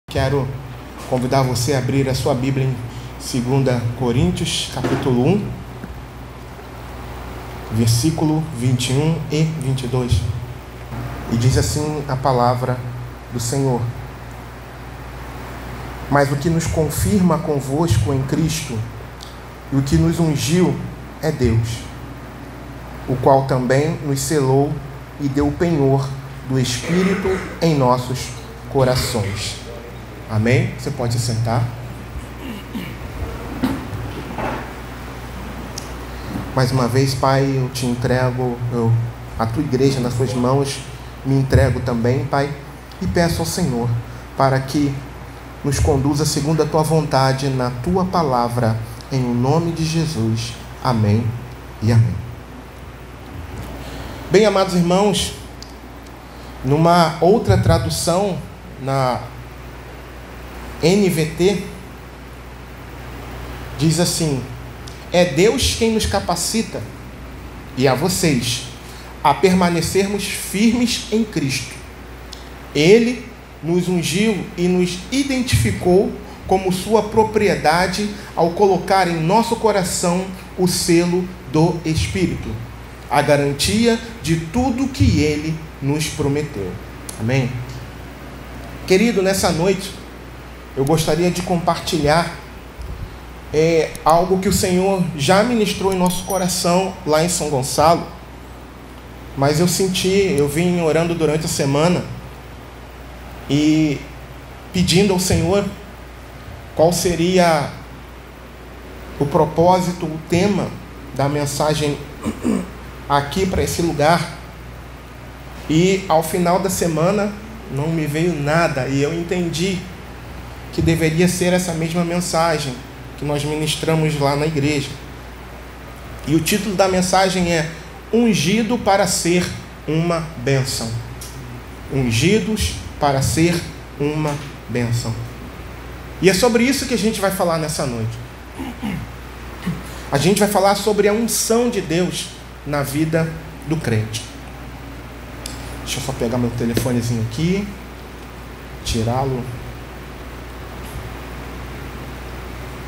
Quero convidar você a abrir a sua Bíblia em 2 Coríntios, capítulo 1, versículo 21 e 22. E diz assim a palavra do Senhor: Mas o que nos confirma convosco em Cristo e o que nos ungiu é Deus, o qual também nos selou e deu o penhor do Espírito em nossos corações. Amém? Você pode se sentar. Mais uma vez, Pai, eu te entrego a tua igreja nas suas mãos, me entrego também, Pai, e peço ao Senhor para que nos conduza segundo a tua vontade na tua palavra, em o nome de Jesus. Amém e amém. Bem, amados irmãos, numa outra tradução, na NVT, diz assim: é Deus quem nos capacita, e a vocês, a permanecermos firmes em Cristo. Ele nos ungiu e nos identificou como sua propriedade ao colocar em nosso coração o selo do Espírito, a garantia de tudo que Ele nos prometeu. Amém? Querido, nessa noite eu gostaria de compartilhar algo que o Senhor já ministrou em nosso coração lá em São Gonçalo, mas eu vim orando durante a semana e pedindo ao Senhor qual seria o propósito, o tema da mensagem aqui para esse lugar. E ao final da semana não me veio nada, e eu entendi que deveria ser essa mesma mensagem que nós ministramos lá na igreja. E o título da mensagem é Ungido para ser uma bênção. Ungidos para ser uma bênção. E é sobre isso que a gente vai falar nessa noite. A gente vai falar sobre a unção de Deus na vida do crente. Deixa eu só pegar meu telefonezinho aqui, tirá-lo.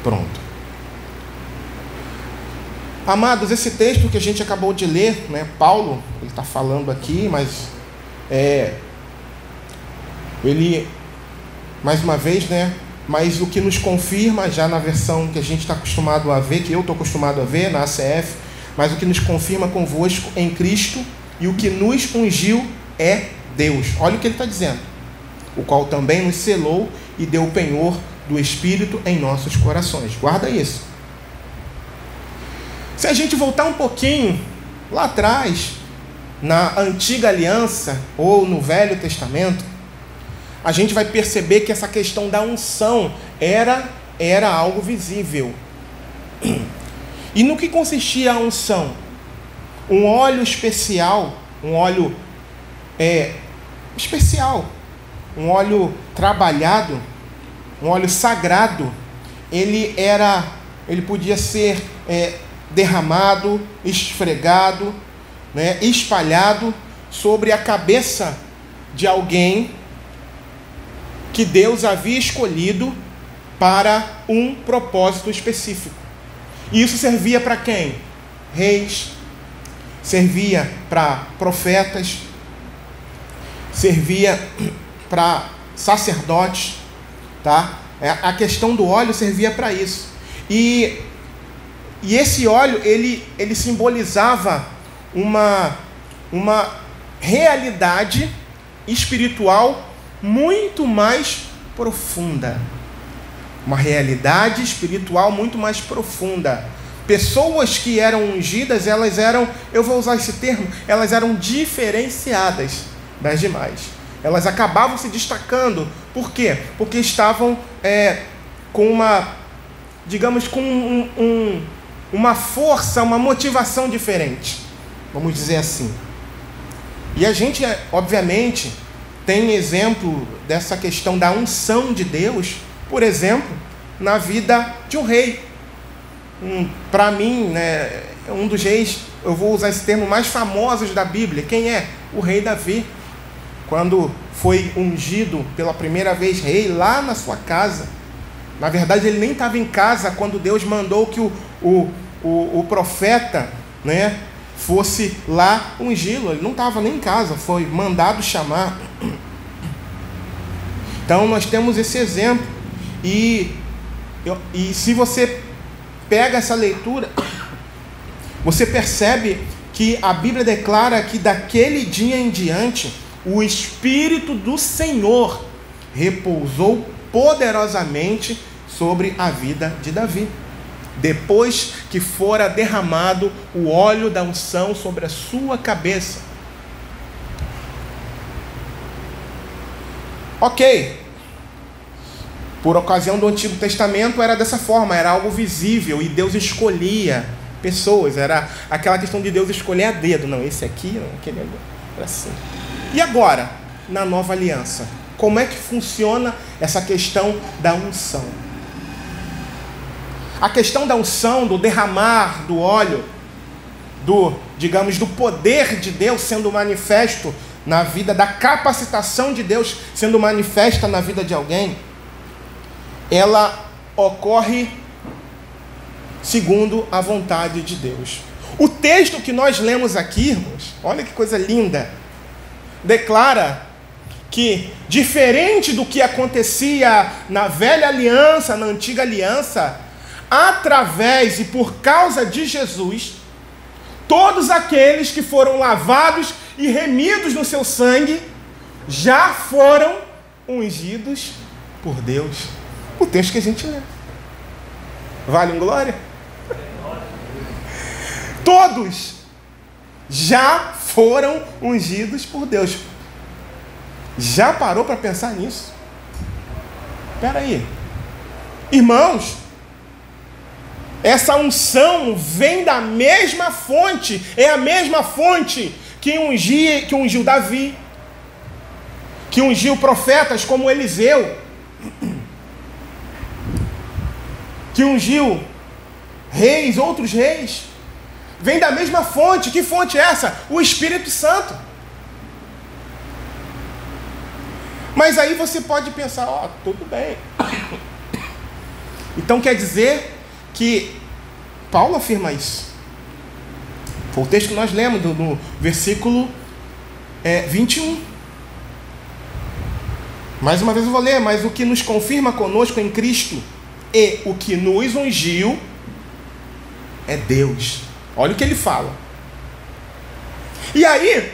Pronto. Amados, esse texto que a gente acabou de ler, Paulo, ele está falando aqui, mas ele, mais uma vez, mas o que nos confirma, já na versão que a gente está acostumado a ver, que eu estou acostumado a ver, na ACF, mas o que nos confirma convosco em Cristo e o que nos ungiu é Deus. Olha o que ele está dizendo: o qual também nos selou e deu o penhor do Espírito em nossos corações. Guarda isso. Se a gente voltar um pouquinho lá atrás, na Antiga Aliança ou no Velho Testamento, a gente vai perceber que essa questão da unção era algo visível. E no que consistia a unção? Um óleo especial, um óleo especial, um óleo trabalhado, um óleo sagrado. Ele podia ser derramado, esfregado, espalhado sobre a cabeça de alguém que Deus havia escolhido para um propósito específico. E isso servia para quem? Reis, servia para profetas, servia para sacerdotes, tá? A questão do óleo servia para isso. E esse óleo, ele simbolizava uma realidade espiritual muito mais profunda. Uma realidade espiritual muito mais profunda. Pessoas que eram ungidas, elas eram, eu vou usar esse termo, elas eram diferenciadas das demais. Elas acabavam se destacando. Por quê? Porque estavam com uma força, uma motivação diferente, vamos dizer assim. E a gente, obviamente, tem exemplo dessa questão da unção de Deus, por exemplo, na vida de um rei. Para mim, um dos reis, eu vou usar esse termo, mais famosos da Bíblia. Quem é? O rei Davi. quando foi ungido pela primeira vez rei lá na sua casa, na verdade ele nem estava em casa quando Deus mandou que o profeta, né, fosse lá ungí-lo. Ele não estava nem em casa, foi mandado chamar. Então nós temos esse exemplo. E se você pega essa leitura, você percebe que a Bíblia declara que daquele dia em diante o Espírito do Senhor repousou poderosamente sobre a vida de Davi, depois que fora derramado o óleo da unção sobre a sua cabeça. Ok, por ocasião do Antigo Testamento era dessa forma, era algo visível, e Deus escolhia pessoas, era aquela questão de Deus escolher a dedo, não, esse aqui, não, aquele ali, era assim. E agora, na nova aliança, como é que funciona essa questão da unção? A questão da unção, do derramar do óleo, do poder de Deus sendo manifesto na vida, da capacitação de Deus sendo manifesta na vida de alguém, ela ocorre segundo a vontade de Deus. O texto que nós lemos aqui, irmãos, olha que coisa linda, declara que, diferente do que acontecia na velha aliança, na antiga aliança, através e por causa de Jesus, todos aqueles que foram lavados e remidos no seu sangue já foram ungidos por Deus. O texto que a gente lê. Vale um glória? Todos já foram ungidos por Deus. Já parou para pensar nisso? Espera aí. Irmãos, essa unção vem da mesma fonte. É a mesma fonte que ungiu Davi, que ungiu profetas como Eliseu, que ungiu reis, outros reis. Vem da mesma fonte. Que fonte é essa? O Espírito Santo. Mas aí você pode pensar, tudo bem. Então quer dizer que Paulo afirma isso. Foi o texto que nós lemos no versículo 21. Mais uma vez eu vou ler. Mas o que nos confirma conosco em Cristo e o que nos ungiu é Deus. Olha o que ele fala. E aí,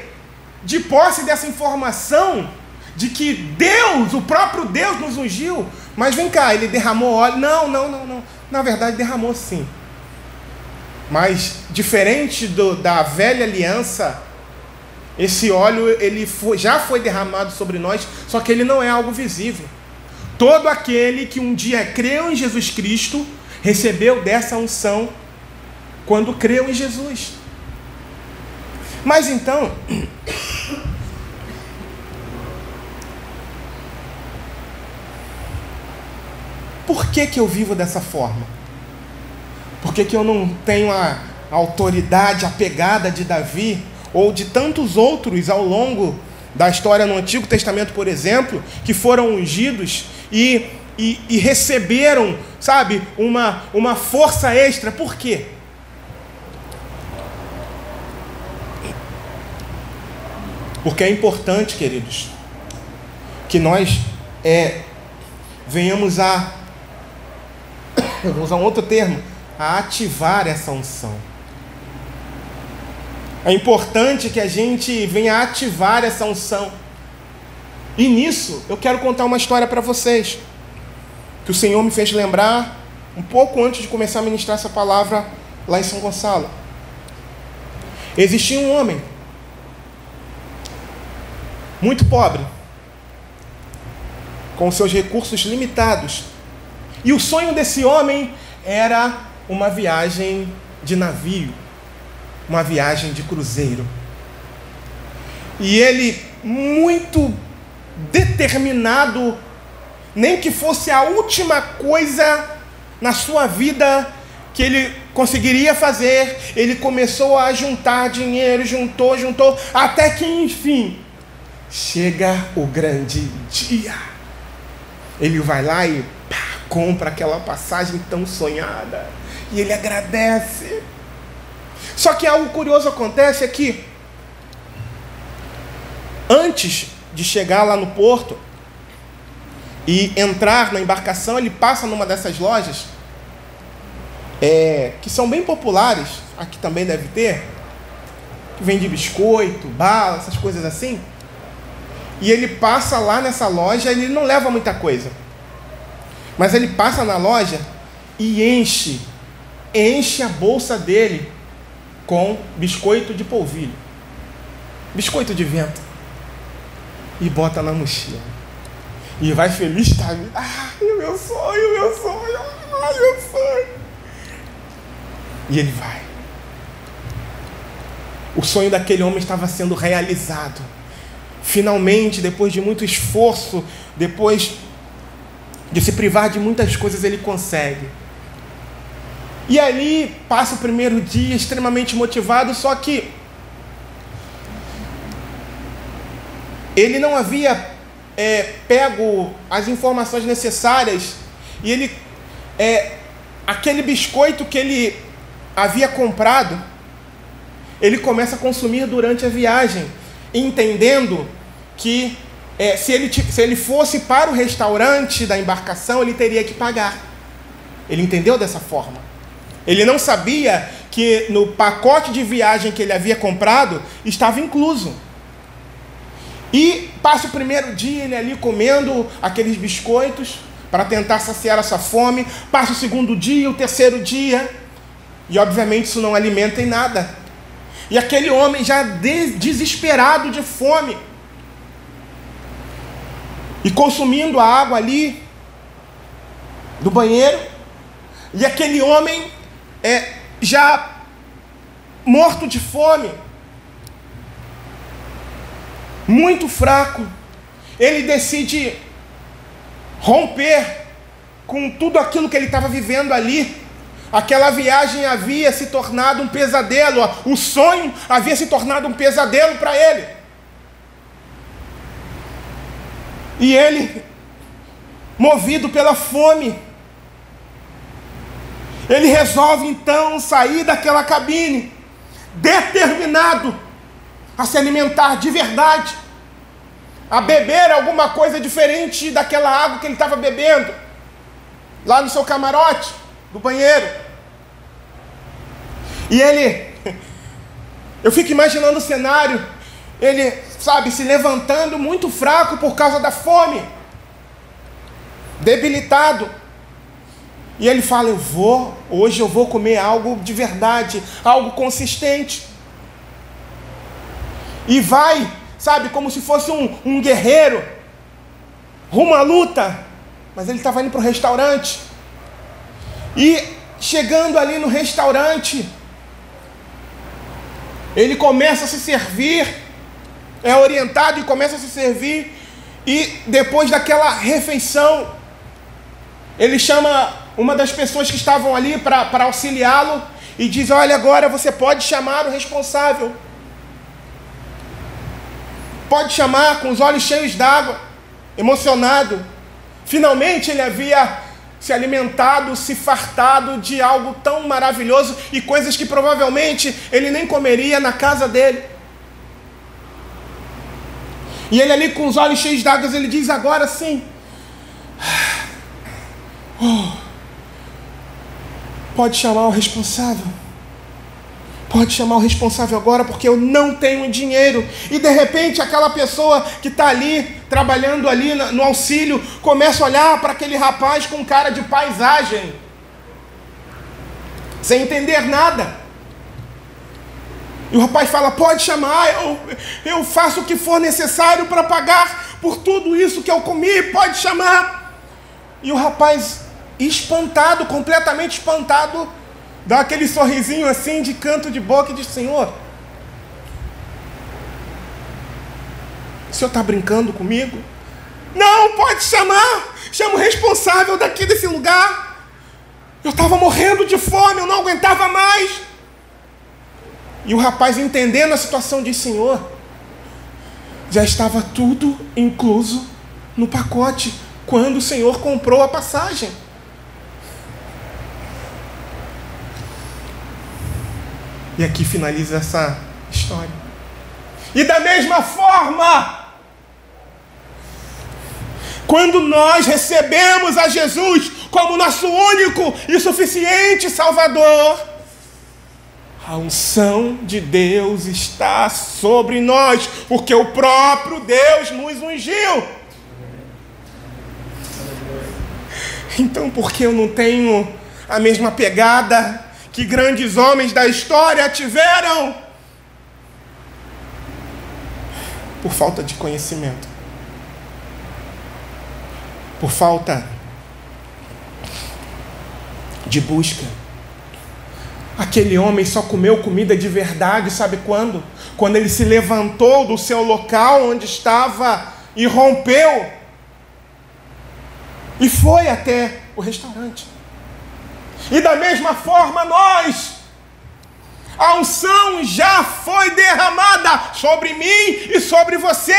de posse dessa informação de que Deus, o próprio Deus nos ungiu, mas vem cá, ele derramou óleo? Não. Na verdade derramou sim. Mas diferente da velha aliança, esse óleo já foi derramado sobre nós, só que ele não é algo visível. Todo aquele que um dia creu em Jesus Cristo recebeu dessa unção quando creu em Jesus. Mas então, por que eu vivo dessa forma? Por que eu não tenho a autoridade, a pegada de Davi ou de tantos outros ao longo da história no Antigo Testamento, por exemplo, que foram ungidos e receberam, sabe, uma força extra? Por quê? Porque é importante, queridos, que nós venhamos vou usar um outro termo, a ativar essa unção. É importante que a gente venha ativar essa unção. E nisso, eu quero contar uma história para vocês, que o Senhor me fez lembrar um pouco antes de começar a ministrar essa palavra lá em São Gonçalo. Existia um homem muito pobre, com seus recursos limitados. E o sonho desse homem era uma viagem de navio, uma viagem de cruzeiro. E ele, muito determinado, nem que fosse a última coisa na sua vida que ele conseguiria fazer, ele começou a juntar dinheiro, juntou, até que enfim chega o grande dia. Ele vai lá e compra aquela passagem tão sonhada. E ele agradece. Só que algo curioso acontece é que, antes de chegar lá no porto e entrar na embarcação, ele passa numa dessas lojas, que são bem populares, aqui também deve ter, que vende biscoito, bala, essas coisas assim. E ele passa lá nessa loja, ele não leva muita coisa, mas ele passa na loja e enche a bolsa dele com biscoito de polvilho, biscoito de vento, e bota na mochila. E vai feliz, tá? Meu sonho. E ele vai. O sonho daquele homem estava sendo realizado. Finalmente, depois de muito esforço, depois de se privar de muitas coisas, ele consegue. E ali passa o primeiro dia extremamente motivado, só que ele não havia pego as informações necessárias, e ele, aquele biscoito que ele havia comprado, ele começa a consumir durante a viagem, entendendo que se ele fosse para o restaurante da embarcação, ele teria que pagar. Ele entendeu dessa forma. Ele não sabia que no pacote de viagem que ele havia comprado estava incluso. E passa o primeiro dia ele ali comendo aqueles biscoitos para tentar saciar a sua fome. Passa o segundo dia, o terceiro dia, e obviamente isso não alimenta em nada. E aquele homem já desesperado de fome, e consumindo a água ali do banheiro, e aquele homem já morto de fome, muito fraco, ele decide romper com tudo aquilo que ele estava vivendo ali. Aquela viagem havia se tornado um pesadelo, o sonho havia se tornado um pesadelo para ele. E ele, movido pela fome, ele resolve então sair daquela cabine, determinado a se alimentar de verdade, a beber alguma coisa diferente daquela água que ele estava bebendo lá no seu camarote do banheiro. E eu fico imaginando o cenário, ele, se levantando muito fraco por causa da fome, debilitado. E ele fala, hoje eu vou comer algo de verdade, algo consistente. E vai, como se fosse um guerreiro, rumo à luta. Mas ele estava indo para o restaurante. E chegando ali no restaurante, ele começa a se servir, é orientado e começa a se servir. E depois daquela refeição, ele chama uma das pessoas que estavam ali para auxiliá-lo e diz, olha, agora você pode chamar o responsável. Pode chamar, com os olhos cheios d'água, emocionado. Finalmente ele havia se alimentado, se fartado de algo tão maravilhoso e coisas que provavelmente ele nem comeria na casa dele. E ele ali com os olhos cheios d'água, ele diz, agora sim, pode chamar o responsável. Pode chamar o responsável agora, porque eu não tenho dinheiro. E de repente aquela pessoa que está ali, trabalhando ali no auxílio, começa a olhar para aquele rapaz com cara de paisagem, sem entender nada. E o rapaz fala, pode chamar, eu faço o que for necessário para pagar por tudo isso que eu comi, pode chamar. E o rapaz, espantado, completamente espantado, dá aquele sorrisinho assim de canto de boca e diz, Senhor, o senhor está brincando comigo? Não, pode chamar, chama o responsável daqui desse lugar. Eu estava morrendo de fome, eu não aguentava mais. E o rapaz, entendendo a situação, diz, Senhor, Já estava tudo incluso no pacote quando o Senhor comprou a passagem. E aqui finaliza essa história. E da mesma forma, quando nós recebemos a Jesus como nosso único e suficiente Salvador, a unção de Deus está sobre nós, porque o próprio Deus nos ungiu. Então, por que eu não tenho a mesma pegada que grandes homens da história tiveram? Por falta de conhecimento. Por falta de busca. Aquele homem só comeu comida de verdade, sabe quando? Quando ele se levantou do seu local onde estava e rompeu e foi até o restaurante. E da mesma forma nós, a unção já foi derramada sobre mim e sobre você.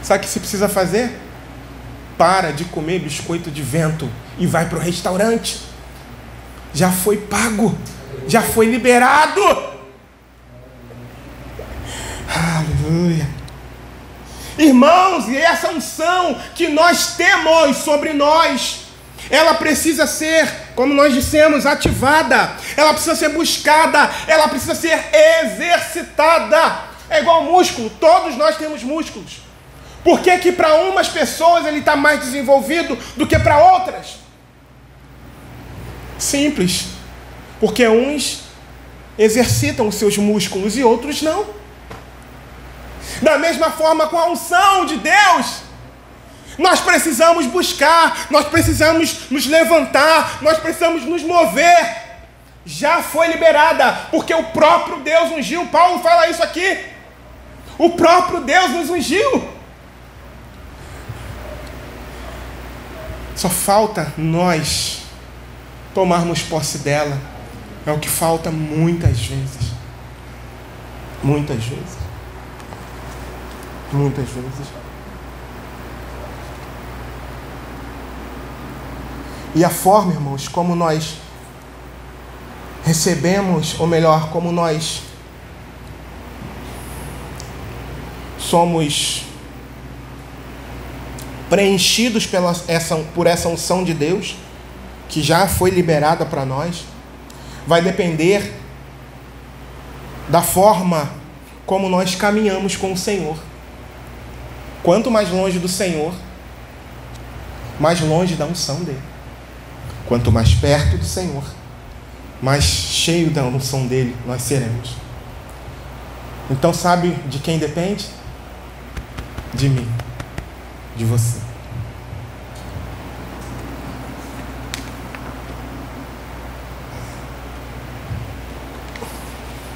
Sabe o que você precisa fazer? Para de comer biscoito de vento e vai para o restaurante. Já foi pago, já foi liberado. Aleluia. Irmãos, e essa unção que nós temos sobre nós, ela precisa ser, como nós dissemos, ativada. Ela precisa ser buscada, ela precisa ser exercitada. É igual músculo, todos nós temos músculos. Por que que para umas pessoas ele está mais desenvolvido do que para outras? Simples. Porque uns exercitam os seus músculos e outros não. Da mesma forma com a unção de Deus, nós precisamos buscar, nós precisamos nos levantar, nós precisamos nos mover. Já foi liberada, porque o próprio Deus ungiu. Paulo fala isso aqui. O próprio Deus nos ungiu. Só falta nós tomarmos posse dela. É o que falta muitas vezes. Muitas vezes. Muitas vezes. E a forma, irmãos, como nós recebemos, ou melhor, como nós somos preenchidos por essa unção de Deus, que já foi liberada para nós, vai depender da forma como nós caminhamos com o Senhor. Quanto mais longe do Senhor, mais longe da unção dele. Quanto mais perto do Senhor, mais cheio da unção dele nós seremos. Então sabe de quem depende? De mim, de você.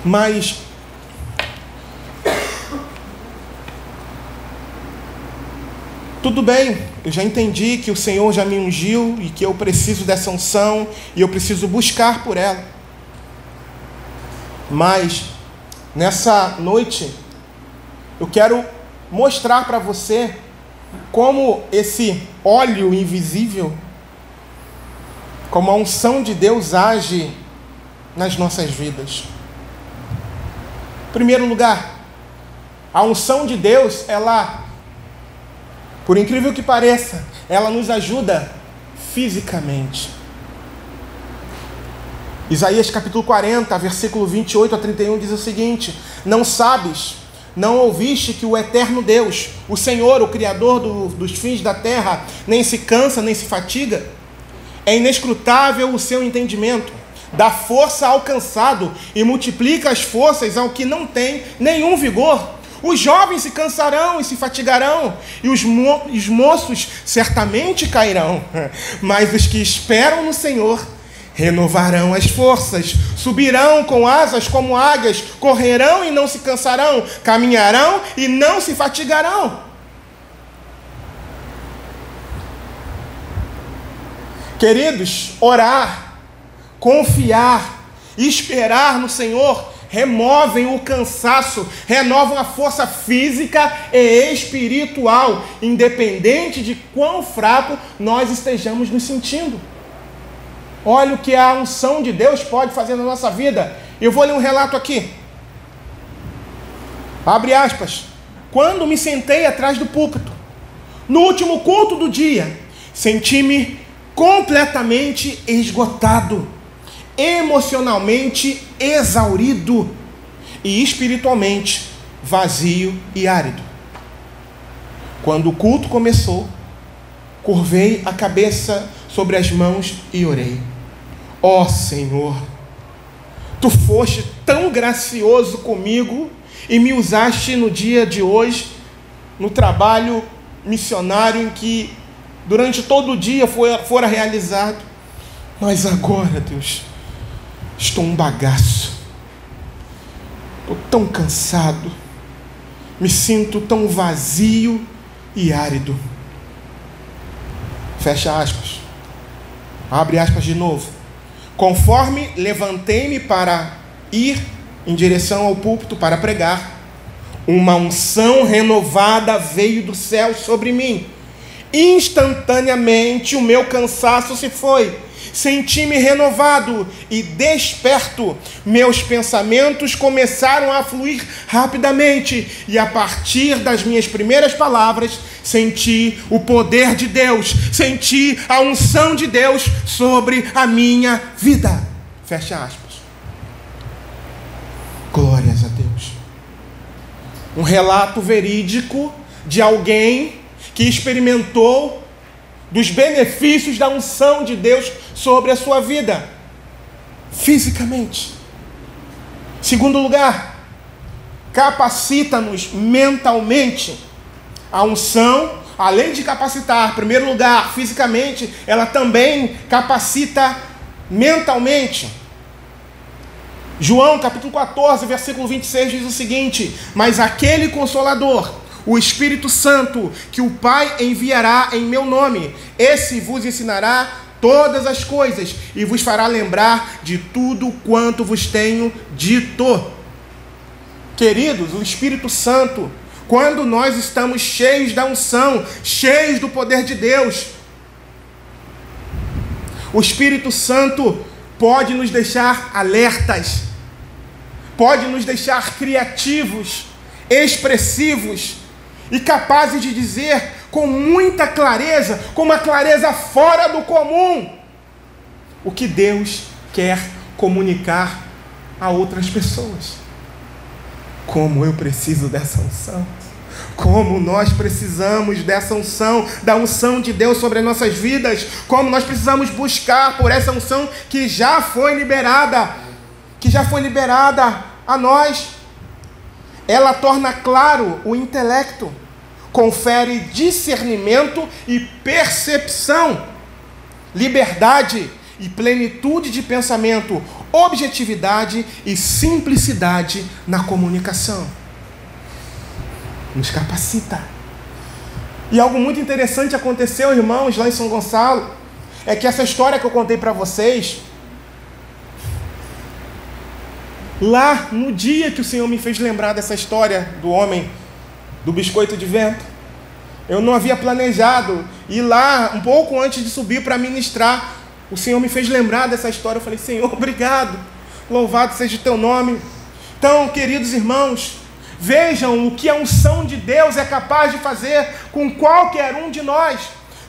Mas tudo bem, eu já entendi que o Senhor já me ungiu e que eu preciso dessa unção e eu preciso buscar por ela. Mas nessa noite eu quero mostrar para você como esse óleo invisível, como a unção de Deus age nas nossas vidas. Em primeiro lugar, a unção de Deus, ela, por incrível que pareça, ela nos ajuda fisicamente. Isaías capítulo 40, versículo 28 a 31 diz o seguinte: não sabes, não ouviste que o eterno Deus, o Senhor, o Criador dos fins da terra, nem se cansa, nem se fatiga? É inescrutável o seu entendimento. Dá força ao cansado e multiplica as forças ao que não tem nenhum vigor. Os jovens se cansarão e se fatigarão, e os moços certamente cairão. Mas os que esperam no Senhor renovarão as forças, subirão com asas como águias, correrão e não se cansarão, caminharão e não se fatigarão. Queridos, orar, confiar e esperar no Senhor removem o cansaço, renovam a força física e espiritual, independente de quão fraco nós estejamos nos sentindo. Olha o que a unção de Deus pode fazer na nossa vida. Eu vou ler um relato aqui. Abre aspas. Quando me sentei atrás do púlpito, no último culto do dia, senti-me completamente esgotado, emocionalmente exaurido e espiritualmente vazio e árido. Quando o culto começou, curvei a cabeça sobre as mãos e orei. Ó Senhor, Tu foste tão gracioso comigo e me usaste no dia de hoje, no trabalho missionário em que durante todo o dia fora realizado. Mas agora, Deus, estou um bagaço. Estou tão cansado. Me sinto tão vazio e árido. Fecha aspas. Abre aspas de novo. Conforme levantei-me para ir em direção ao púlpito para pregar, uma unção renovada veio do céu sobre mim. Instantaneamente o meu cansaço se foi. Senti-me renovado e desperto. Meus pensamentos começaram a fluir rapidamente. E a partir das minhas primeiras palavras, senti o poder de Deus. Senti a unção de Deus sobre a minha vida. Fecha aspas. Glórias a Deus. Um relato verídico de alguém que experimentou dos benefícios da unção de Deus sobre a sua vida, fisicamente. Segundo lugar, capacita-nos mentalmente. A unção, além de capacitar, em primeiro lugar, fisicamente, ela também capacita mentalmente. João capítulo 14, versículo 26 diz o seguinte: mas aquele Consolador, o Espírito Santo, que o Pai enviará em meu nome, esse vos ensinará todas as coisas e vos fará lembrar de tudo quanto vos tenho dito. Queridos, o Espírito Santo, quando nós estamos cheios da unção, cheios do poder de Deus, o Espírito Santo pode nos deixar alertas, pode nos deixar criativos, expressivos e capazes de dizer com muita clareza, com uma clareza fora do comum, o que Deus quer comunicar a outras pessoas. Como eu preciso dessa unção, como nós precisamos dessa unção, da unção de Deus sobre as nossas vidas, como nós precisamos buscar por essa unção que já foi liberada a nós. Ela torna claro o intelecto, confere discernimento e percepção, liberdade e plenitude de pensamento, objetividade e simplicidade na comunicação. Nos capacita. E algo muito interessante aconteceu, irmãos, lá em São Gonçalo, é que essa história que eu contei para vocês, lá no dia que o Senhor me fez lembrar dessa história do homem do biscoito de vento, eu não havia planejado ir lá um pouco antes de subir para ministrar. O Senhor me fez lembrar dessa história. Eu falei: Senhor, obrigado, louvado seja o teu nome. Então, queridos irmãos, vejam o que a unção de Deus é capaz de fazer com qualquer um de nós.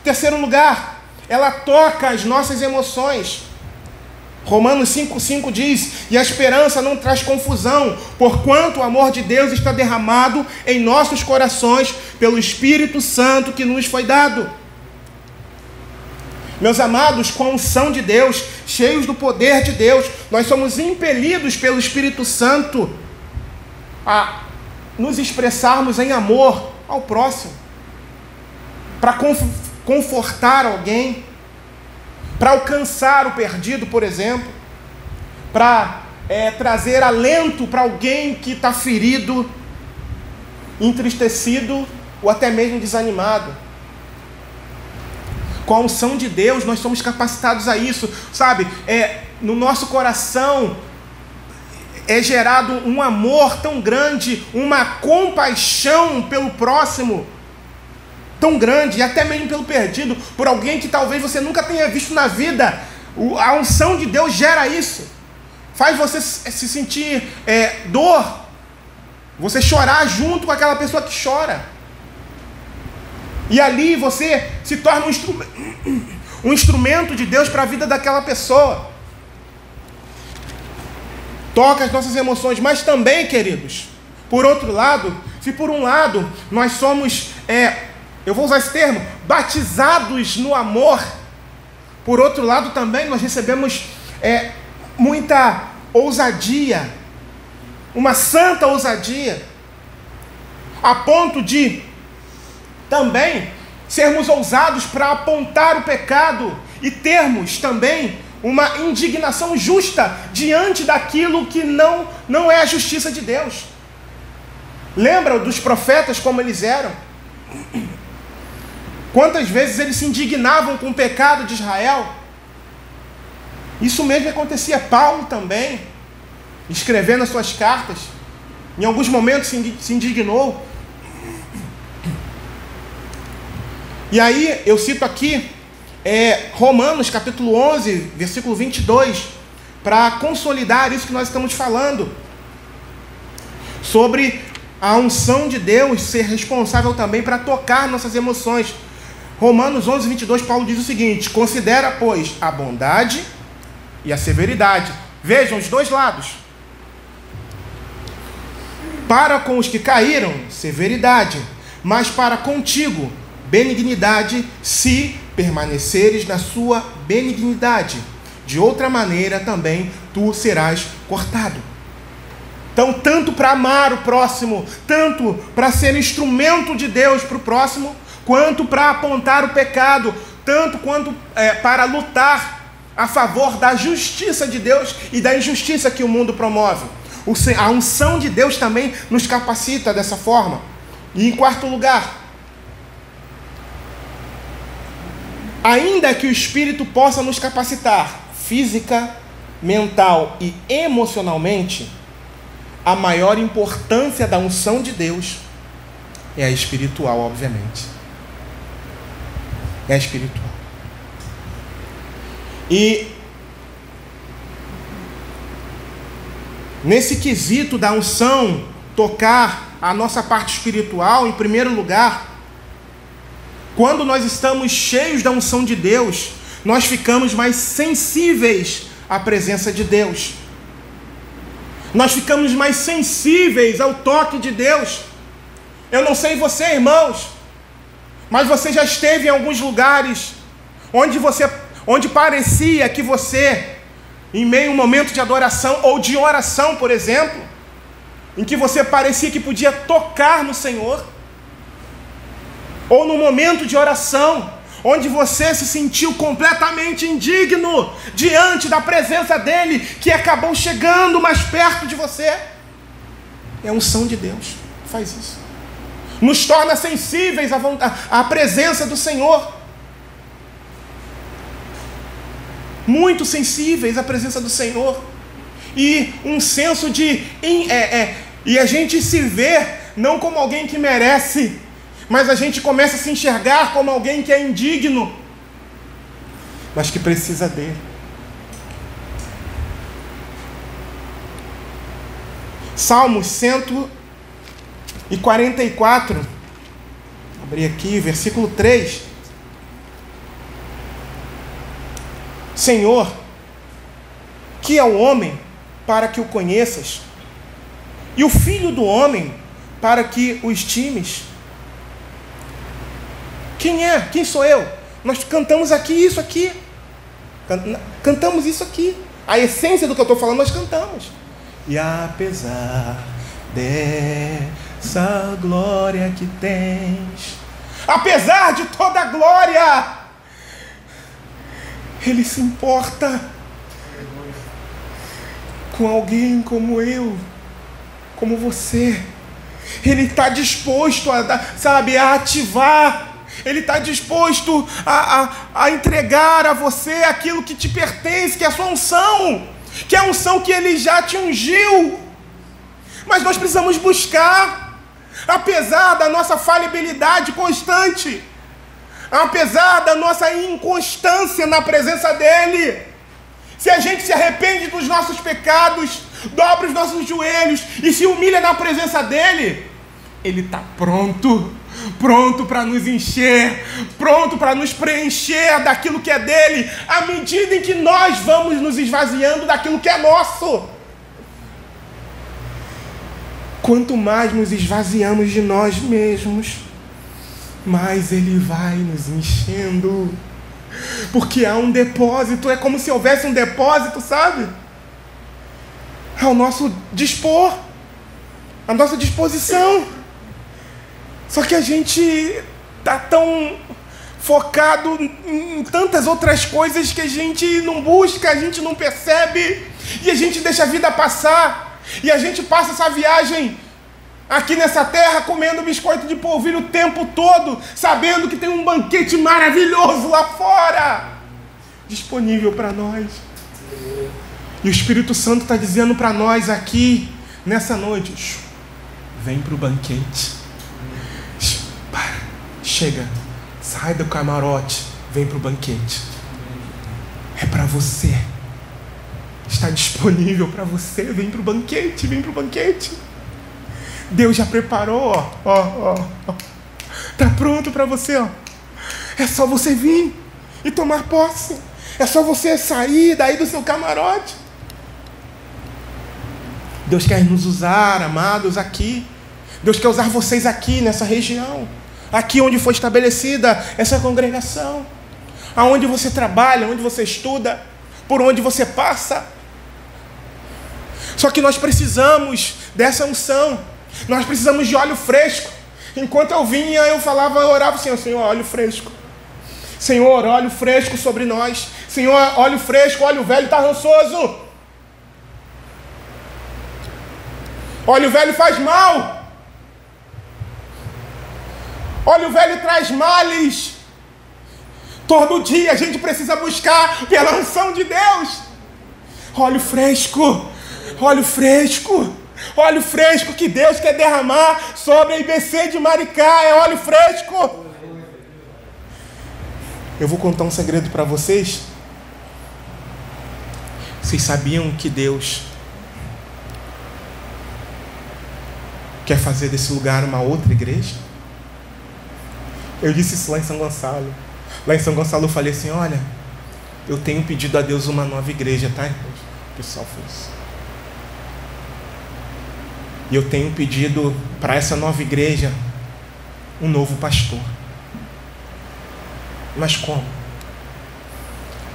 Terceiro lugar, ela toca as nossas emoções. Romanos 5,5 diz: e a esperança não traz confusão, porquanto o amor de Deus está derramado em nossos corações pelo Espírito Santo que nos foi dado. Meus amados, com a unção de Deus, cheios do poder de Deus, nós somos impelidos pelo Espírito Santo a nos expressarmos em amor ao próximo, para confortar alguém, para alcançar o perdido, por exemplo, para trazer alento para alguém que está ferido, entristecido ou até mesmo desanimado. Com a unção de Deus, nós somos capacitados a isso, sabe? No nosso coração, é gerado um amor tão grande, uma compaixão pelo próximo tão grande, e até mesmo pelo perdido, por alguém que talvez você nunca tenha visto na vida. A unção de Deus gera isso, faz você se sentir dor, você chorar junto com aquela pessoa que chora, e ali você se torna um instrumento de Deus para a vida daquela pessoa. Toca as nossas emoções, mas também, queridos, por outro lado, se por um lado nós somos, eu vou usar esse termo, batizados no amor, por outro lado também nós recebemos muita ousadia, uma santa ousadia, a ponto de também sermos ousados para apontar o pecado e termos também uma indignação justa diante daquilo que não é a justiça de Deus. Lembra dos profetas como eles eram? Quantas vezes eles se indignavam com o pecado de Israel? Isso mesmo acontecia. Paulo também, escrevendo as suas cartas, em alguns momentos se indignou. E aí eu cito aqui Romanos capítulo 11, versículo 22, para consolidar isso que nós estamos falando, sobre a unção de Deus ser responsável também para tocar nossas emoções. Romanos 11, 22, Paulo diz o seguinte: considera, pois, a bondade e a severidade. Vejam os dois lados. Para com os que caíram, severidade, mas para contigo, benignidade, se permaneceres na sua benignidade. De outra maneira também tu serás cortado. Então, tanto para amar o próximo, tanto para ser instrumento de Deus para o próximo, quanto para apontar o pecado, tanto quanto para lutar a favor da justiça de Deus e da injustiça que o mundo promove. A unção de Deus também nos capacita dessa forma. E em quarto lugar, ainda que o Espírito possa nos capacitar física, mental e emocionalmente, a maior importância da unção de Deus é a espiritual, obviamente. É a espiritual. E nesse quesito da unção tocar a nossa parte espiritual, em primeiro lugar, quando nós estamos cheios da unção de Deus, nós ficamos mais sensíveis à presença de Deus. Nós ficamos mais sensíveis ao toque de Deus. Eu não sei você, irmãos, mas você já esteve em alguns lugares onde parecia que você, em meio a um momento de adoração ou de oração, por exemplo, em que você parecia que podia tocar no Senhor, ou no momento de oração, onde você se sentiu completamente indigno diante da presença dele, que acabou chegando mais perto de você. É a unção de Deus que faz isso. Nos torna sensíveis à presença do Senhor. Muito sensíveis à presença do Senhor. E um senso de... E a gente se vê não como alguém que merece, mas a gente começa a se enxergar como alguém que é indigno, mas que precisa dele. Salmos 144, abri aqui, versículo 3. Senhor, que é o homem para que o conheças, e o filho do homem para que o estimes? Quem é? Quem sou eu? Nós cantamos aqui isso aqui. Cantamos isso aqui. A essência do que eu estou falando nós cantamos. E apesar dessa glória que tens, apesar de toda a glória, Ele se importa com alguém como eu, como você. Ele está disposto a ativar. Ele está disposto a entregar a você aquilo que te pertence, que é a sua unção. que é a unção que Ele já te ungiu. Mas nós precisamos buscar, apesar da nossa falibilidade constante, apesar da nossa inconstância na presença dEle. Se a gente se arrepende dos nossos pecados, dobra os nossos joelhos e se humilha na presença dEle, Ele está pronto para nos encher, pronto para nos preencher daquilo que é dEle, à medida em que nós vamos nos esvaziando daquilo que é nosso. Quanto mais nos esvaziamos de nós mesmos, mais Ele vai nos enchendo. Porque há um depósito, é como se houvesse um depósito, sabe? Ao nosso dispor, à nossa disposição. Só que a gente está tão focado em tantas outras coisas que a gente não busca, a gente não percebe, e a gente deixa a vida passar. E a gente passa essa viagem aqui nessa terra comendo biscoito de polvilho o tempo todo, sabendo que tem um banquete maravilhoso lá fora, disponível para nós. E o Espírito Santo está dizendo para nós aqui, nessa noite, vem para o banquete. Para, chega, sai do camarote, vem para o banquete. É para você. Está disponível para você, vem para o banquete, vem para o banquete. Deus já preparou, está pronto para você, ó. É só você vir e tomar posse. É só você sair daí do seu camarote. Deus quer nos usar, amados, aqui. Deus quer usar vocês aqui, nessa região. Aqui onde foi estabelecida essa congregação. Aonde você trabalha, onde você estuda, por onde você passa. Só que nós precisamos dessa unção. Nós precisamos de óleo fresco. Enquanto eu vinha, eu falava, eu orava assim, Senhor, óleo fresco. Senhor, óleo fresco sobre nós. Senhor, óleo fresco, óleo velho está rançoso. Óleo velho faz mal. Óleo velho traz males. Todo dia a gente precisa buscar pela unção de Deus. Óleo fresco. Óleo fresco. Óleo fresco que Deus quer derramar sobre a IBC de Maricá. É óleo fresco. Eu vou contar um segredo para vocês. Vocês sabiam que Deus quer fazer desse lugar uma outra igreja? Eu disse isso lá em São Gonçalo. Lá em São Gonçalo eu falei assim, olha, eu tenho pedido a Deus uma nova igreja, tá, irmãos? O pessoal fez. E eu tenho pedido para essa nova igreja um novo pastor. Mas como?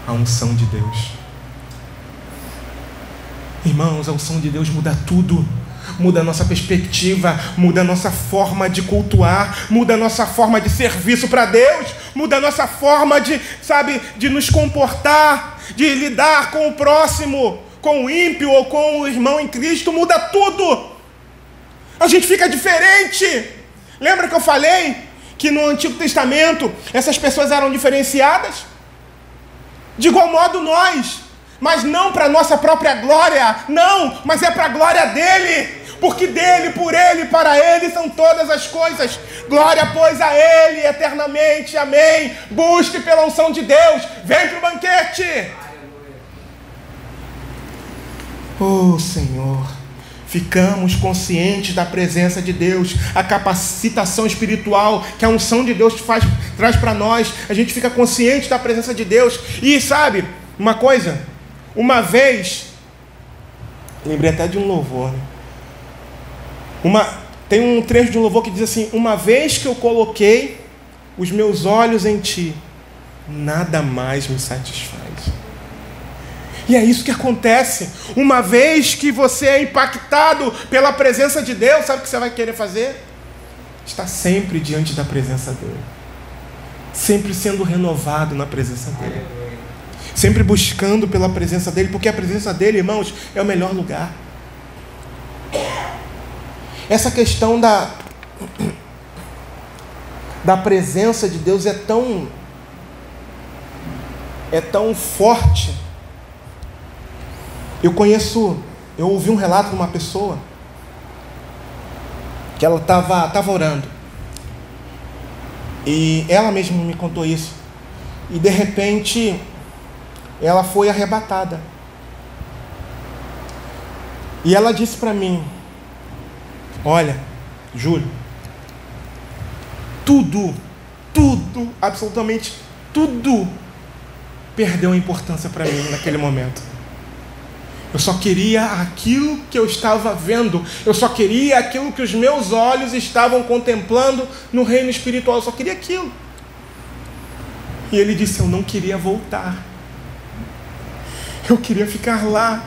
A unção de Deus. Irmãos, a unção de Deus muda tudo. Muda a nossa perspectiva, muda a nossa forma de cultuar, muda a nossa forma de serviço para Deus, muda a nossa forma de, de nos comportar, de lidar com o próximo, com o ímpio ou com o irmão em Cristo, muda tudo. A gente fica diferente. Lembra que eu falei que no Antigo Testamento essas pessoas eram diferenciadas? De igual modo nós, mas não para a nossa própria glória, não, mas é para a glória dele, porque dele, por ele, para ele são todas as coisas. Glória, pois, a ele eternamente, amém. Busque pela unção de Deus, vem para o banquete. Oh Senhor, ficamos conscientes da presença de Deus, a capacitação espiritual que a unção de Deus traz para nós. A gente fica consciente da presença de Deus. E sabe, uma coisa, uma vez, lembrei até de um louvor, né? Tem um trecho de um louvor que diz assim, uma vez que eu coloquei os meus olhos em ti, nada mais me satisfaz. E é isso que acontece. Uma vez que você é impactado pela presença de Deus, sabe o que você vai querer fazer? Estar sempre diante da presença dele. Sempre sendo renovado na presença dele. Sempre buscando pela presença dele, porque a presença dele, irmãos, é o melhor lugar. Essa questão da presença de Deus é tão forte Eu ouvi um relato de uma pessoa que ela estava orando. E ela mesma me contou isso. E de repente, ela foi arrebatada. E ela disse para mim: olha, Júlio, tudo, absolutamente tudo perdeu a importância para mim naquele momento. Eu só queria aquilo que eu estava vendo. Eu só queria aquilo que os meus olhos estavam contemplando no reino espiritual. Eu só queria aquilo. E ele disse: eu não queria voltar. Eu queria ficar lá.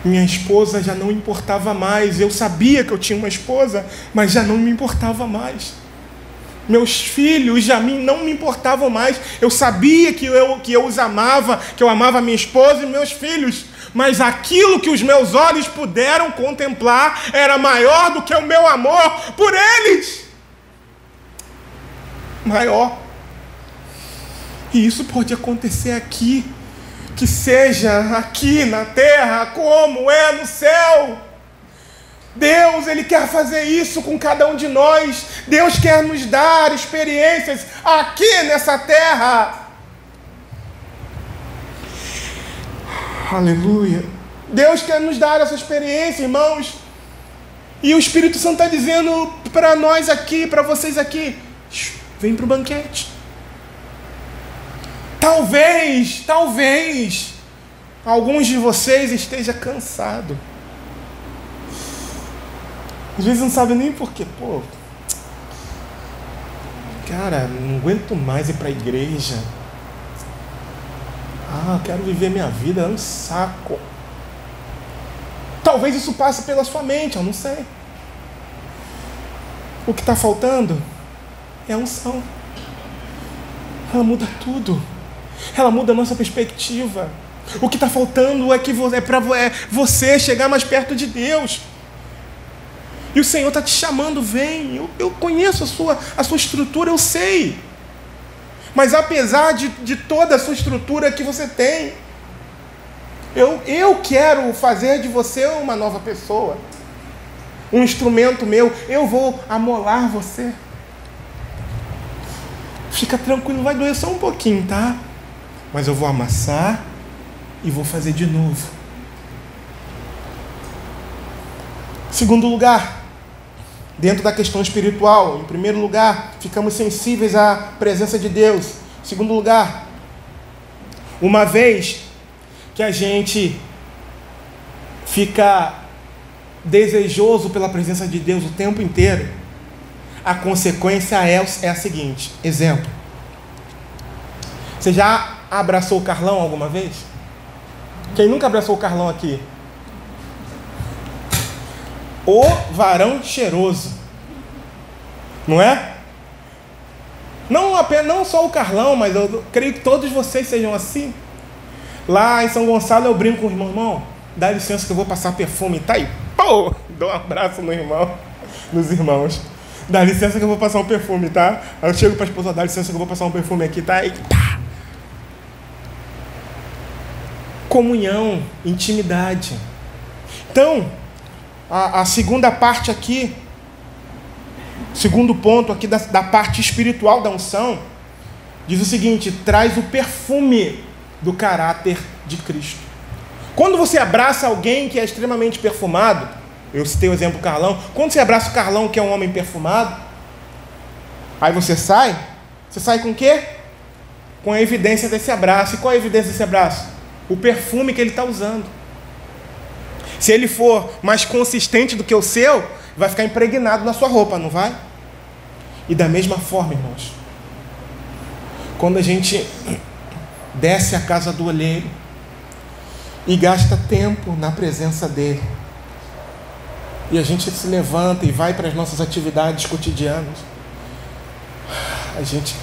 Minha esposa já não importava mais. Eu sabia que eu tinha uma esposa, mas já não me importava mais. Meus filhos já não me importavam mais. Eu sabia que eu os amava, que eu amava minha esposa e meus filhos. Mas aquilo que os meus olhos puderam contemplar era maior do que o meu amor por eles. Maior. E isso pode acontecer aqui. Que seja aqui na terra como é no céu. Deus, Ele quer fazer isso com cada um de nós. Deus quer nos dar experiências aqui nessa terra. Aleluia. Deus quer nos dar essa experiência, irmãos. E o Espírito Santo está dizendo para nós aqui, para vocês aqui: vem para o banquete. Talvez, alguns de vocês estejam cansados. Às vezes não sabe nem porquê. Cara, não aguento mais ir para a igreja. Quero viver minha vida, é um saco. Talvez isso passe pela sua mente, eu não sei. O que está faltando é a unção. Ela muda tudo. Ela muda a nossa perspectiva. O que está faltando é para você chegar mais perto de Deus. E o Senhor está te chamando: vem. Eu conheço a sua estrutura, eu sei. Mas apesar de toda a sua estrutura que você tem, eu quero fazer de você uma nova pessoa. Um instrumento meu. Eu vou amolar você. Fica tranquilo, vai doer só um pouquinho, tá? Mas eu vou amassar e vou fazer de novo. Segundo lugar, dentro da questão espiritual, em primeiro lugar, ficamos sensíveis à presença de Deus. Em segundo lugar, uma vez que a gente fica desejoso pela presença de Deus o tempo inteiro, a consequência é a seguinte. Exemplo: você já abraçou o Carlão alguma vez? Quem nunca abraçou o Carlão aqui? O varão cheiroso, não é? Não só o Carlão, mas eu creio que todos vocês sejam assim. Lá em São Gonçalo eu brinco com o irmão: dá licença que eu vou passar perfume, tá aí, dou um abraço nos irmãos. Dá licença que eu vou passar um perfume, tá? Aí eu chego para a esposa: dá licença que eu vou passar um perfume aqui, tá? E pá! Comunhão, intimidade. Então, a segunda parte aqui, segundo ponto aqui da parte espiritual da unção, diz o seguinte: traz o perfume do caráter de Cristo. Quando você abraça alguém que é extremamente perfumado, eu citei o exemplo do Carlão, quando você abraça o Carlão, que é um homem perfumado, aí você sai com o quê? Com a evidência desse abraço. E qual é a evidência desse abraço? O perfume que ele está usando. Se ele for mais consistente do que o seu, vai ficar impregnado na sua roupa, não vai? E da mesma forma, irmãos, quando a gente desce à casa do olheiro e gasta tempo na presença dele, e a gente se levanta e vai para as nossas atividades cotidianas, a gente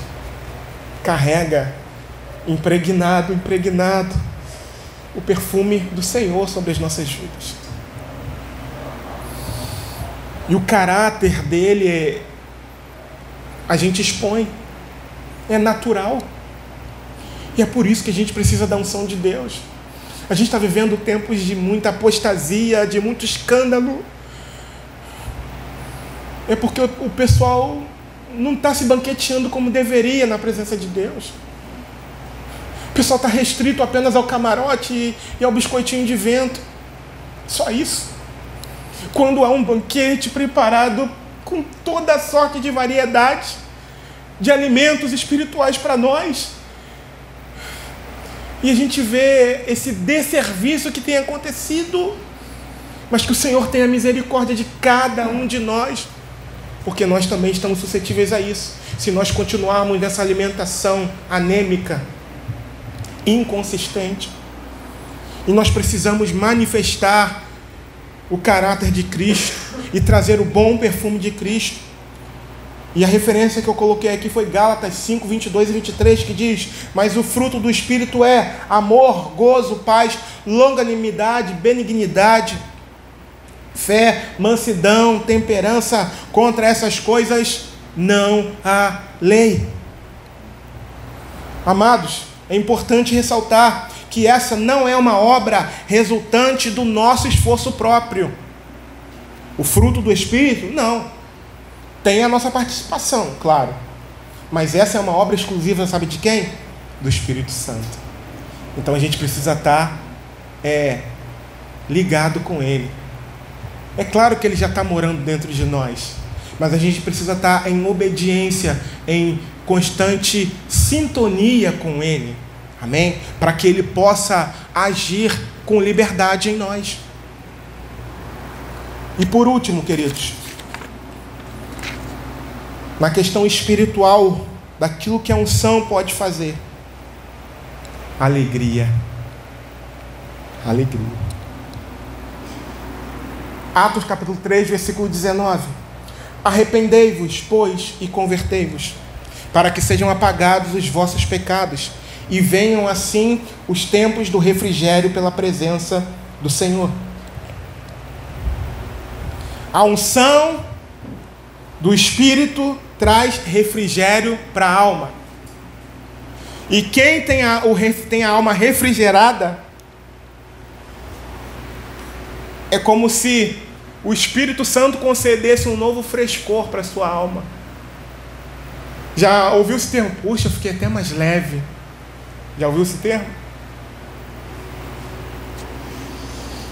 carrega impregnado o perfume do Senhor sobre as nossas vidas. E o caráter dele a gente expõe, é natural. E é por isso que a gente precisa da unção de Deus. A gente está vivendo tempos de muita apostasia, de muito escândalo. É porque o pessoal não está se banqueteando como deveria na presença de Deus. O pessoal está restrito apenas ao camarote e ao biscoitinho de vento. Só isso. Quando há um banquete preparado com toda a sorte de variedade de alimentos espirituais para nós, e a gente vê esse desserviço que tem acontecido, mas que o Senhor tenha misericórdia de cada um de nós, porque nós também estamos suscetíveis a isso. Se nós continuarmos nessa alimentação anêmica, inconsistente, e nós precisamos manifestar o caráter de Cristo e trazer o bom perfume de Cristo. E a referência que eu coloquei aqui foi Gálatas 5, 22 e 23, que diz: mas o fruto do Espírito é amor, gozo, paz, longanimidade, benignidade, fé, mansidão, temperança. Contra essas coisas não há lei. Amados, é importante ressaltar que essa não é uma obra resultante do nosso esforço próprio. O fruto do Espírito, não. Tem a nossa participação, claro. Mas essa é uma obra exclusiva, sabe de quem? Do Espírito Santo. Então a gente precisa estar ligado com Ele. É claro que Ele já está morando dentro de nós, mas a gente precisa estar em obediência, em constante sintonia com Ele. Amém? Para que Ele possa agir com liberdade em nós. E por último, queridos, na questão espiritual daquilo que a unção pode fazer: alegria. Alegria. Atos capítulo 3, versículo 19. Arrependei-vos, pois, e convertei-vos, para que sejam apagados os vossos pecados, e venham assim os tempos do refrigério pela presença do Senhor. A unção do Espírito traz refrigério para a alma. E quem tem a alma refrigerada, é como se o Espírito Santo concedesse um novo frescor para a sua alma. Já ouviu esse termo? Puxa, eu fiquei até mais leve. Já ouviu esse termo?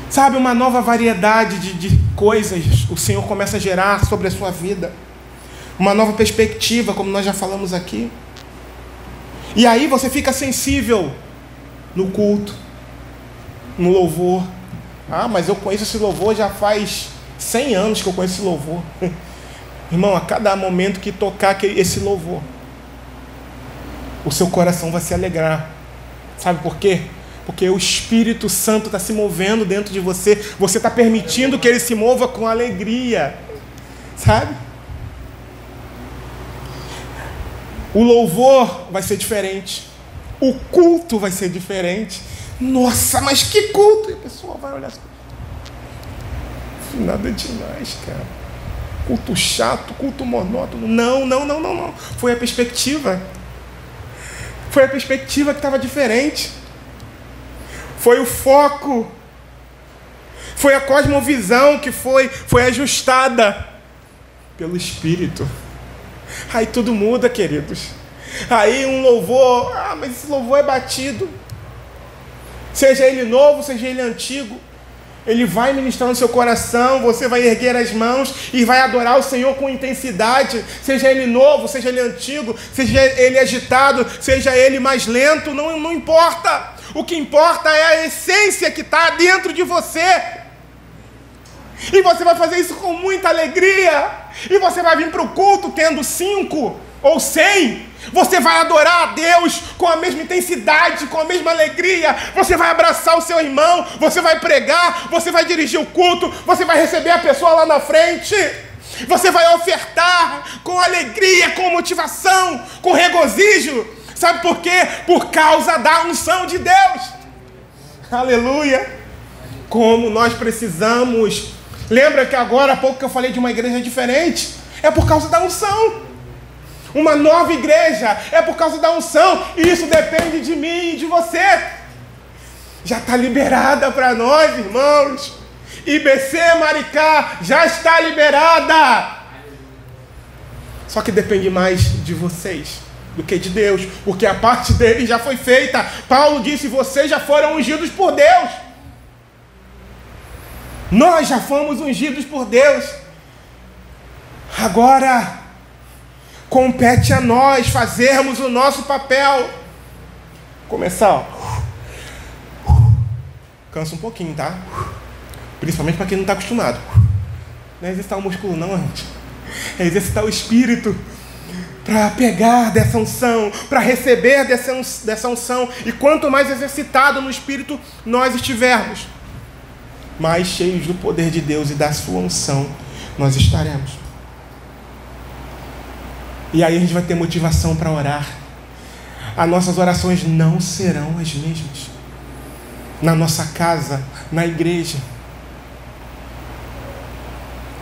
Sabe, uma nova variedade de coisas o Senhor começa a gerar sobre a sua vida. Uma nova perspectiva, como nós já falamos aqui. E aí você fica sensível no culto, no louvor. Ah, mas eu conheço esse louvor já faz 100 anos que eu conheço esse louvor. Irmão, a cada momento que tocar esse louvor, o seu coração vai se alegrar. Sabe por quê? Porque o Espírito Santo está se movendo dentro de você. Você está permitindo que Ele se mova com alegria. Sabe? O louvor vai ser diferente. O culto vai ser diferente. Nossa, mas que culto! E o pessoal vai olhar assim: nada demais, cara. Culto chato, culto monótono. Não. Foi a perspectiva. Foi a perspectiva que estava diferente. Foi o foco. Foi a cosmovisão que foi ajustada pelo Espírito. Aí tudo muda, queridos. Aí um louvor, mas esse louvor é batido. Seja ele novo, seja ele antigo, ele vai ministrar no seu coração. Você vai erguer as mãos e vai adorar o Senhor com intensidade. Seja ele novo, seja ele antigo, seja ele agitado, seja ele mais lento, não importa. O que importa é a essência que está dentro de você. E você vai fazer isso com muita alegria. E você vai vir para o culto tendo 5 ou 100. Você vai adorar a Deus com a mesma intensidade, com a mesma alegria. Você vai abraçar o seu irmão, você vai pregar, você vai dirigir o culto, você vai receber a pessoa lá na frente. Você vai ofertar com alegria, com motivação, com regozijo. Sabe por quê? Por causa da unção de Deus. Aleluia. Como nós precisamos. Lembra que agora há pouco que eu falei de uma igreja diferente? É por causa da unção. Uma nova igreja é por causa da unção. E isso depende de mim e de você. já está liberada para nós, irmãos. IBC Maricá já está liberada. Só que depende mais de vocês do que de Deus, porque a parte dele já foi feita. Paulo disse: vocês já foram ungidos por Deus. Nós já fomos ungidos por Deus. Agora compete a nós fazermos o nosso papel. Começar, cansa um pouquinho, tá? Principalmente para quem não está acostumado. Não é exercitar o músculo não, gente. É exercitar o espírito para pegar dessa unção, para receber dessa unção. E quanto mais exercitado no espírito nós estivermos, mais cheios do poder de Deus e da sua unção nós estaremos. E aí a gente vai ter motivação para orar. As nossas orações não serão as mesmas. Na nossa casa, na igreja.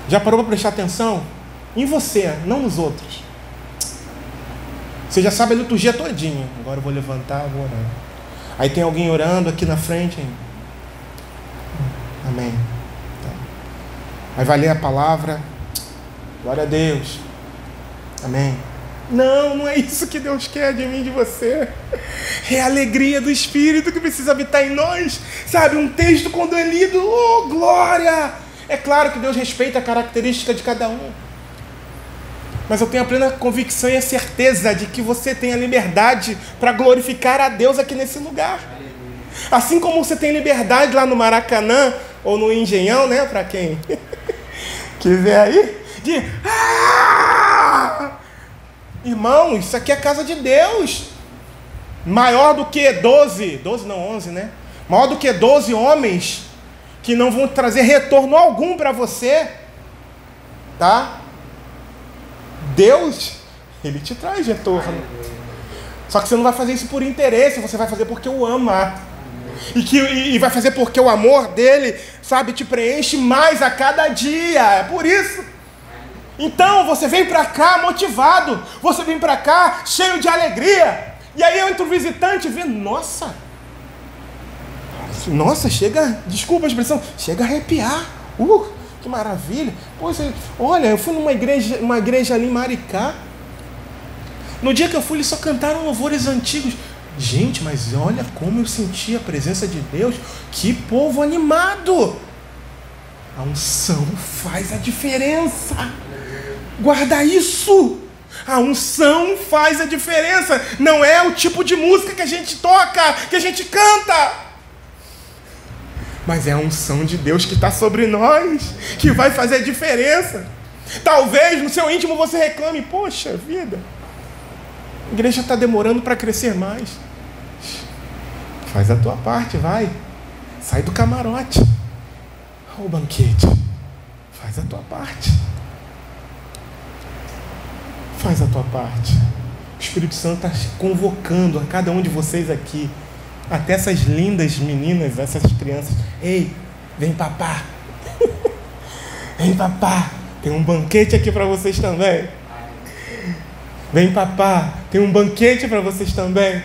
Já parou para prestar atenção? Em você, não nos outros. Você já sabe a liturgia todinha. Agora eu vou levantar, vou orar. Aí tem alguém orando aqui na frente. Hein? Amém. Tá. Aí vai ler a palavra. Glória a Deus. Amém. Não, não é isso que Deus quer de mim, de você. É a alegria do Espírito que precisa habitar em nós. Sabe, um texto quando é lido, oh, glória! É claro que Deus respeita a característica de cada um. Mas eu tenho a plena convicção e a certeza de que você tem a liberdade para glorificar a Deus aqui nesse lugar. Assim como você tem liberdade lá no Maracanã, ou no Engenhão, né, para quem quiser aí, de... Irmão, isso aqui é a casa de Deus. Maior do que 12 não, 11, né? Maior do que 12 homens que não vão trazer retorno algum para você. Tá? Deus, Ele te traz retorno. Só que você não vai fazer isso por interesse, você vai fazer porque o ama. E vai fazer porque o amor dele, sabe, te preenche mais a cada dia. É por isso. Então você vem para cá motivado, você vem para cá cheio de alegria. E aí entra o visitante e vê, nossa, chega, desculpa a expressão, chega a arrepiar. Que maravilha. Pois, olha, eu fui numa igreja ali em Maricá. No dia que eu fui, eles só cantaram louvores antigos. Gente, mas olha como eu senti a presença de Deus. Que povo animado. A unção faz a diferença. Guarda isso. A unção faz a diferença. Não é o tipo de música que a gente toca, que a gente canta, mas é a unção de Deus que está sobre nós, que vai fazer a diferença. Talvez no seu íntimo você reclame, poxa vida, a igreja está demorando para crescer mais. Faz a tua parte, vai. Sai do camarote. Olha o banquete. Faz a tua parte. Faz a tua parte. O Espírito Santo está convocando a cada um de vocês aqui, até essas lindas meninas, essas crianças. Ei, vem papá. Vem papá. Tem um banquete aqui para vocês também. Vem papá. Tem um banquete para vocês também.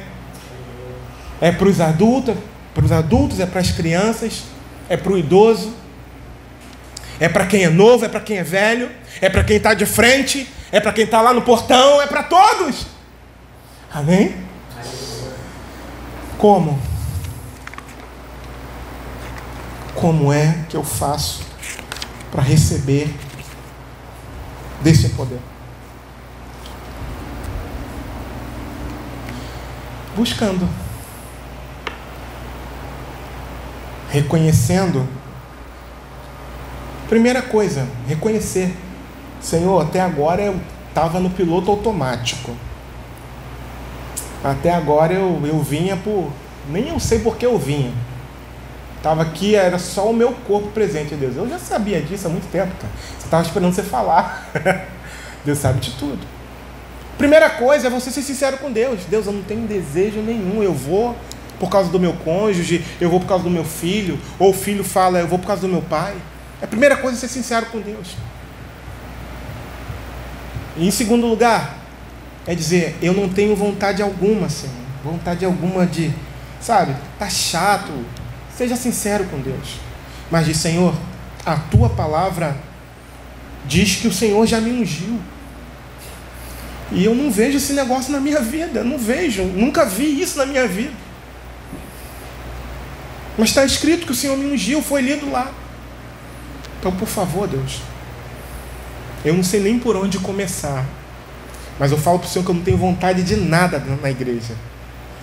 É para os adultos, é para as crianças, é para o idoso, é para quem é novo, é para quem é velho, é para quem está de frente, é para quem está lá no portão, é para todos. Amém? Como? Como é que eu faço para receber desse poder? Buscando. Reconhecendo. Primeira coisa, reconhecer. Senhor, até agora eu estava no piloto automático. Até agora eu vinha por... Nem eu sei por que eu vinha. Estava aqui, era só o meu corpo presente, Deus. Eu já sabia disso há muito tempo, cara. Você estava esperando você falar. Deus sabe de tudo. Primeira coisa é você ser sincero com Deus. Deus, eu não tenho desejo nenhum. Eu vou por causa do meu cônjuge, eu vou por causa do meu filho. Ou o filho fala, eu vou por causa do meu pai. A primeira coisa é ser sincero com Deus. E em segundo lugar, é dizer, eu não tenho vontade alguma, Senhor. Vontade alguma de, sabe, tá chato. Seja sincero com Deus. Mas diz: Senhor, a tua palavra diz que o Senhor já me ungiu. E eu não vejo esse negócio na minha vida. Não vejo. Nunca vi isso na minha vida. Mas está escrito que o Senhor me ungiu. Foi lido lá. Então, por favor, Deus. Eu não sei nem por onde começar. Mas eu falo para o Senhor que eu não tenho vontade de nada na igreja.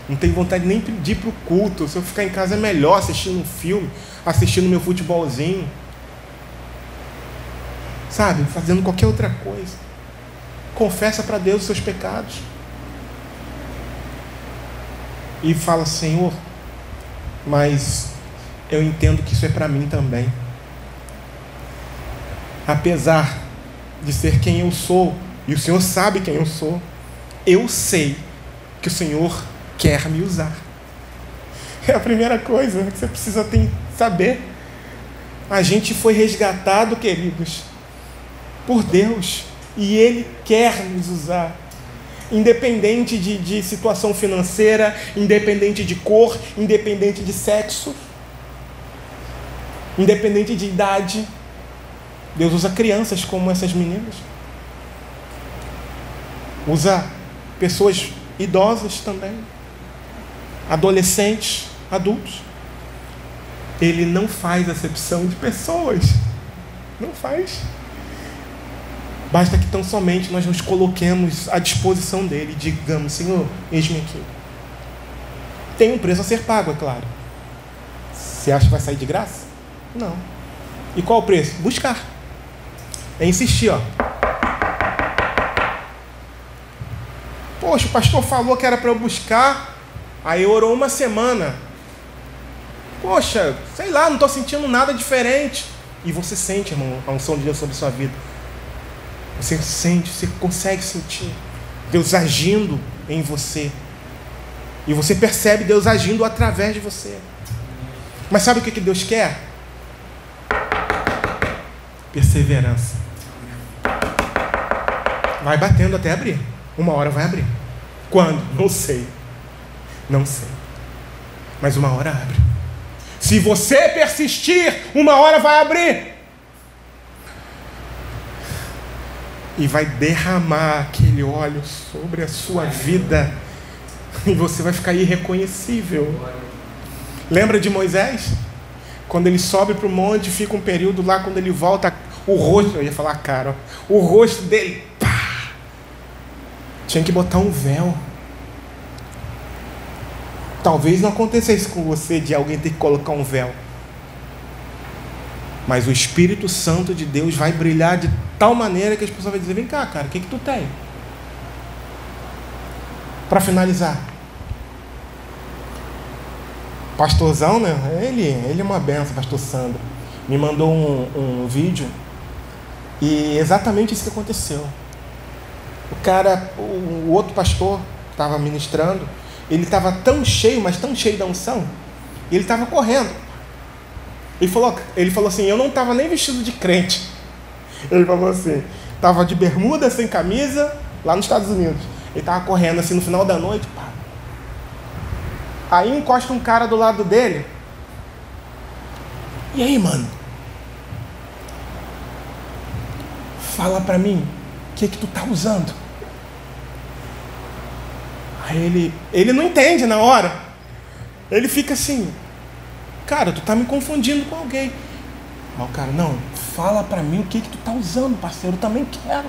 Não tenho vontade nem de ir para o culto. Se eu ficar em casa é melhor, assistindo um filme, assistindo meu futebolzinho. Sabe? Fazendo qualquer outra coisa. Confessa para Deus os seus pecados. E fala: Senhor, mas eu entendo que isso é para mim também. Apesar de ser quem eu sou, e o Senhor sabe quem eu sou, eu sei que o Senhor quer me usar. É a primeira coisa que você precisa saber. A gente foi resgatado, queridos, por Deus, e Ele quer nos usar. Independente de situação financeira, independente de cor, independente de sexo, independente de idade. Deus usa crianças como essas meninas. Usa pessoas idosas também. Adolescentes, adultos. Ele não faz acepção de pessoas. Não faz. Basta que tão somente nós nos coloquemos à disposição dele e digamos: Senhor, eis-me aqui. Tem um preço a ser pago, é claro. Você acha que vai sair de graça? Não. E qual o preço? Buscar. É insistir, ó. Poxa, o pastor falou que era para eu buscar, aí orou uma semana. Poxa, sei lá, não estou sentindo nada diferente. E você sente, irmão, a unção de Deus sobre a sua vida. Você sente, você consegue sentir Deus agindo em você. E você percebe Deus agindo através de você. Mas sabe o que Deus quer? Perseverança. Vai batendo até abrir. Uma hora vai abrir. Quando? Não sei. Não sei. Mas uma hora abre. Se você persistir, uma hora vai abrir. E vai derramar aquele óleo sobre a sua vida. E você vai ficar irreconhecível. Lembra de Moisés? Quando ele sobe para o monte, fica um período lá, quando ele volta, o rosto, eu ia falar a cara, ó, o rosto dele, pá, tinha que botar um véu. Talvez não acontecesse com você de alguém ter que colocar um véu. Mas o Espírito Santo de Deus vai brilhar de tal maneira que as pessoas vão dizer: vem cá, cara, o que tu tem? Para finalizar, pastorzão, né? Ele é uma benção, pastor Sandro. Me mandou um vídeo e exatamente isso que aconteceu. O cara, o outro pastor estava ministrando, ele estava tão cheio, mas tão cheio da unção, e ele estava correndo. Ele falou assim: eu não estava nem vestido de crente. Ele falou assim, estava de bermuda, sem camisa, lá nos Estados Unidos. Ele estava correndo assim no final da noite, pá. Aí encosta um cara do lado dele. E aí, mano? Fala pra mim, o que tu tá usando? Aí ele não entende na hora. Ele fica assim: cara, tu tá me confundindo com alguém. Aí o cara: não, fala pra mim o que tu tá usando, parceiro, eu também quero.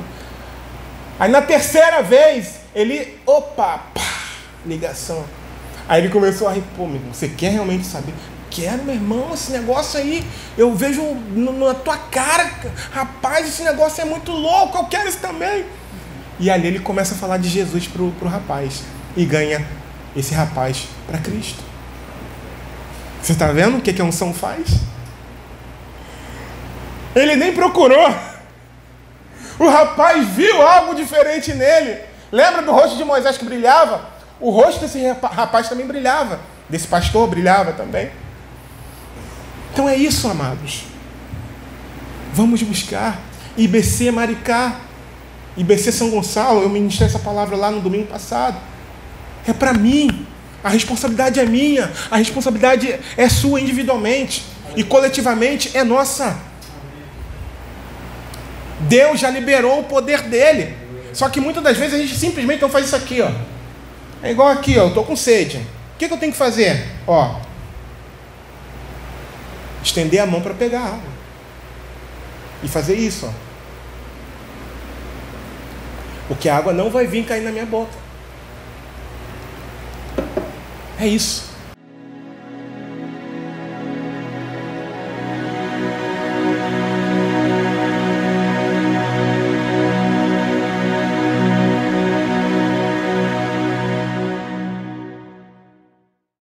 Aí na terceira vez, ele, opa, pá, ligação. Aí ele começou a rir: pô, meu irmão, você quer realmente saber? Quero, meu irmão, esse negócio aí, eu vejo na tua cara, rapaz, esse negócio é muito louco, eu quero isso também. E ali ele começa a falar de Jesus pro rapaz, e ganha esse rapaz para Cristo. Você está vendo o que a unção faz? Ele nem procurou. O rapaz viu algo diferente nele. Lembra do rosto de Moisés que brilhava? O rosto desse rapaz também brilhava. Desse pastor brilhava também. Então é isso, amados. Vamos buscar. IBC Maricá, IBC São Gonçalo, eu ministrei essa palavra lá no domingo passado. É para mim. A responsabilidade é minha, a responsabilidade é sua individualmente, e coletivamente é nossa. Deus já liberou o poder dele. Só que muitas das vezes a gente simplesmente não faz isso aqui, ó. É igual aqui, ó, eu estou com sede. O que eu tenho que fazer? Ó, estender a mão para pegar a água. E fazer isso, ó. Porque a água não vai vir cair na minha boca. É isso.